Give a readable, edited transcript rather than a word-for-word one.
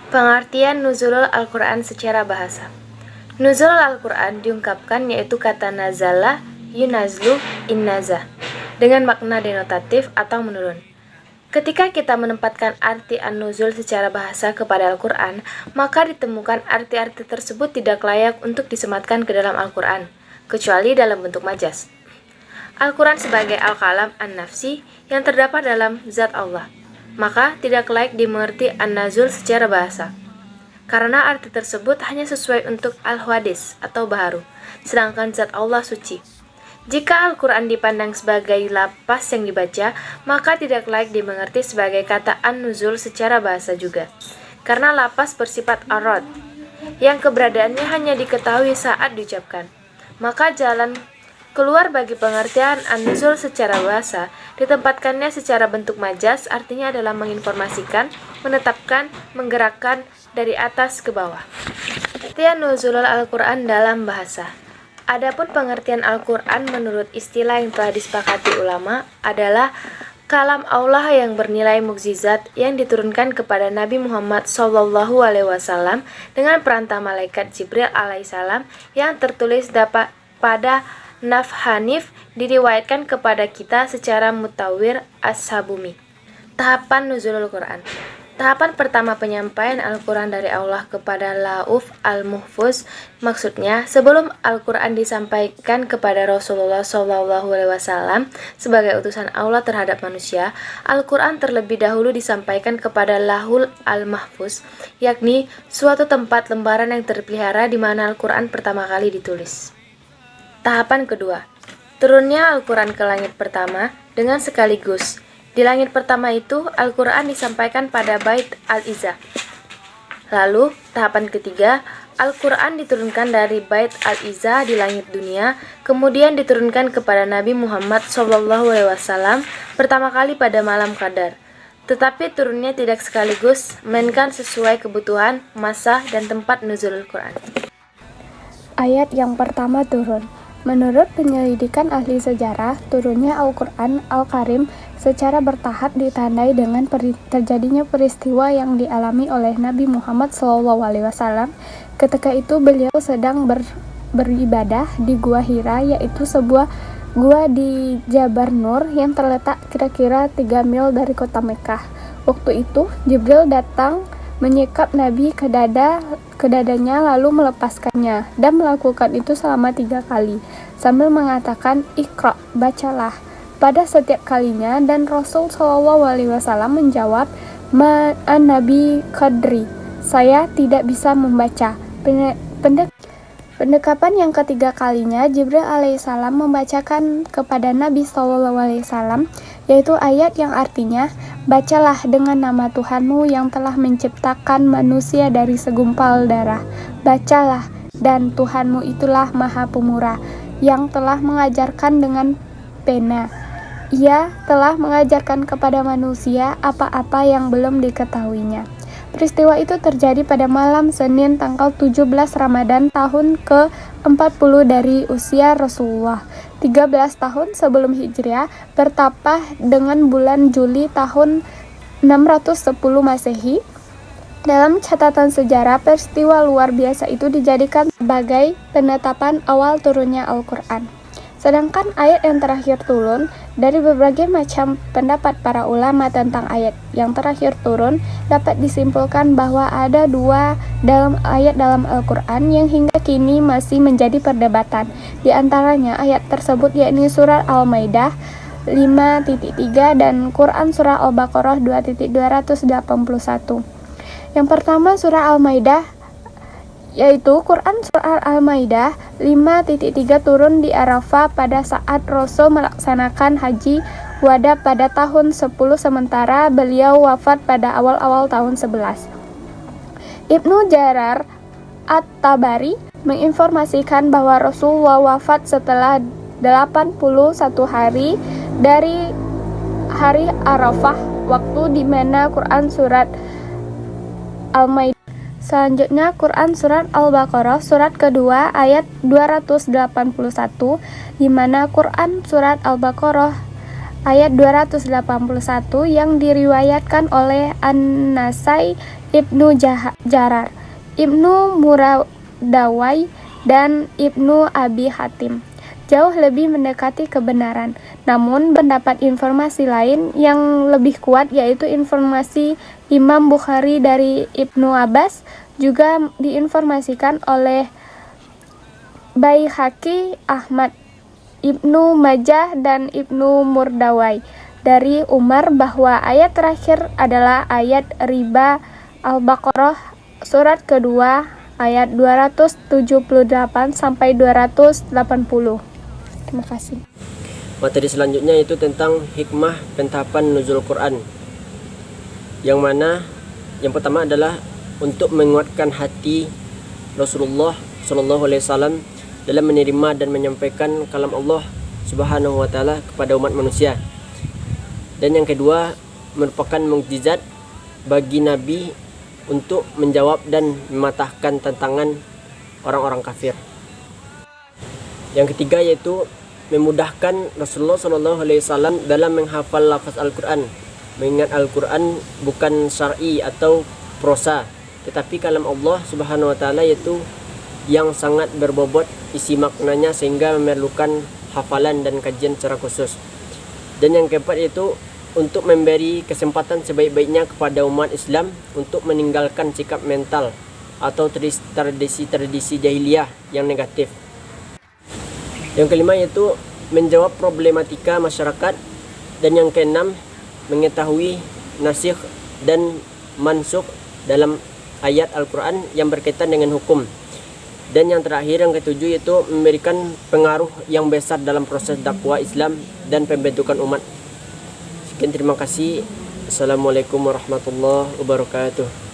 Pengertian nuzulul Al-Quran secara bahasa. Nuzulul Al-Quran diungkapkan yaitu kata nazala, yunazlu, innazah dengan makna denotatif atau menurun. Ketika kita menempatkan arti an-nuzul secara bahasa kepada Al-Quran, maka ditemukan arti-arti tersebut tidak layak untuk disematkan ke dalam Al-Quran, kecuali dalam bentuk majas. Al-Quran sebagai al-kalam an-nafsi yang terdapat dalam zat Allah, maka tidak layak dimengerti an-nazul secara bahasa, karena arti tersebut hanya sesuai untuk al-hadis atau baharu, sedangkan zat Allah suci. Jika Al-Quran dipandang sebagai lapas yang dibaca, maka tidak layak dimengerti sebagai kata an-nuzul secara bahasa juga, karena lapas bersifat arad, yang keberadaannya hanya diketahui saat diucapkan. Maka jalan keluar bagi pengertian an-nuzul secara bahasa ditempatkannya secara bentuk majas, artinya adalah menginformasikan, menetapkan, menggerakkan dari atas ke bawah. Pengertian nuzulul Al-Quran dalam bahasa. Adapun pengertian Al-Quran menurut istilah yang telah disepakati ulama adalah kalam Allah yang bernilai mukjizat yang diturunkan kepada Nabi Muhammad SAW dengan perantara malaikat Jibril alaihissalam yang tertulis dapat pada Naf Hanif diriwayatkan kepada kita secara mutawir as-sabumi. Tahapan nuzulul Quran. Tahapan pertama penyampaian Al-Quran dari Allah kepada Lauf al-Muhfuz, maksudnya sebelum Al-Quran disampaikan kepada Rasulullah SAW sebagai utusan Allah terhadap manusia, Al-Quran terlebih dahulu disampaikan kepada Lahul al-Mahfuz, yakni suatu tempat lembaran yang terpelihara di mana Al-Quran pertama kali ditulis. Tahapan kedua, turunnya Al-Quran ke langit pertama dengan sekaligus. Di langit pertama itu, Al-Quran disampaikan pada Bait Al-Izzah. Lalu, tahapan ketiga, Al-Quran diturunkan dari Bait Al-Izzah di langit dunia, kemudian diturunkan kepada Nabi Muhammad SAW pertama kali pada malam Qadar. Tetapi turunnya tidak sekaligus, melainkan sesuai kebutuhan, masa, dan tempat nuzulul Quran. Ayat yang pertama turun. Menurut penyelidikan ahli sejarah, turunnya Al-Quran Al-Karim secara bertahap ditandai dengan terjadinya peristiwa yang dialami oleh Nabi Muhammad SAW. Ketika itu beliau sedang beribadah di Gua Hira, yaitu sebuah gua di Jabal Nur yang terletak kira-kira 3 mil dari kota Mekah. Waktu itu Jibril datang menyekap Nabi ke dadanya lalu melepaskannya dan melakukan itu selama 3 kali sambil mengatakan Iqra, bacalah pada setiap kalinya, dan Rasul SAW menjawab Nabi Qadri, saya tidak bisa membaca. Pendekapan yang ketiga kalinya Jibril alaihissalam membacakan kepada Nabi SAW, yaitu ayat yang artinya bacalah dengan nama Tuhanmu yang telah menciptakan manusia dari segumpal darah. Bacalah, dan Tuhanmu itulah Maha Pemurah yang telah mengajarkan dengan pena. Ia telah mengajarkan kepada manusia apa-apa yang belum diketahuinya. Peristiwa itu terjadi pada malam Senin tanggal 17 Ramadan tahun ke-40 dari usia Rasulullah, 13 tahun sebelum Hijriah, bertapah dengan bulan Juli tahun 610 Masehi. Dalam catatan sejarah, peristiwa luar biasa itu dijadikan sebagai penetapan awal turunnya Al-Quran. Sedangkan ayat yang terakhir turun, dari berbagai macam pendapat para ulama tentang ayat yang terakhir turun, dapat disimpulkan bahwa ada dua ayat dalam Al-Quran yang hingga kini masih menjadi perdebatan. Di antaranya ayat tersebut yakni surat Al-Maidah 5.3 dan Quran surah Al-Baqarah 2.281. Yang pertama surah Al-Maidah, yaitu Quran surah Al-Maidah 5.3 turun di Arafah pada saat Rasul melaksanakan haji wada pada tahun 10 sementara beliau wafat pada awal-awal tahun 11. Ibnu Jarar At-Tabari menginformasikan bahwa Rasulullah wafat setelah 81 hari dari hari Arafah, waktu di mana Quran surat Al-Maidah. Selanjutnya Quran surat Al-Baqarah surat kedua ayat 281, di mana Quran surat Al-Baqarah ayat 281 yang diriwayatkan oleh An-Nasai, Ibnu Jarar, Ibnu Muradawai, dan Ibnu Abi Hatim jauh lebih mendekati kebenaran. Namun mendapat informasi lain yang lebih kuat, yaitu informasi Imam Bukhari dari Ibnu Abbas, juga diinformasikan oleh Baihaqi, Ahmad, Ibnu Majah, dan Ibnu Murdawai dari Umar bahwa ayat terakhir adalah ayat riba Al-Baqarah surat kedua ayat 278 sampai 280. Terima kasih. Materi selanjutnya itu tentang hikmah pentahapan nuzul Quran, yang mana yang pertama adalah untuk menguatkan hati Rasulullah SAW dalam menerima dan menyampaikan kalam Allah Subhanahu wa taala kepada umat manusia. Dan yang kedua merupakan mukjizat bagi Nabi untuk menjawab dan mematahkan tantangan orang-orang kafir. Yang ketiga yaitu memudahkan Rasulullah SAW dalam menghafal lafaz Al-Quran, mengingat Al-Quran bukan syar'i atau prosa, tetapi kalam Allah Subhanahu wa taala, yaitu yang sangat berbobot isi maknanya sehingga memerlukan hafalan dan kajian secara khusus. Dan yang keempat yaitu untuk memberi kesempatan sebaik-baiknya kepada umat Islam untuk meninggalkan sikap mental atau tradisi-tradisi jahiliyah yang negatif. Yang kelima yaitu menjawab problematika masyarakat. Dan yang keenam mengetahui nasikh dan mansukh dalam ayat Al-Quran yang berkaitan dengan hukum. Dan yang terakhir, yang ketujuh, yaitu memberikan pengaruh yang besar dalam proses dakwah Islam dan pembentukan umat. Sekian, terima kasih. Assalamualaikum warahmatullahi wabarakatuh.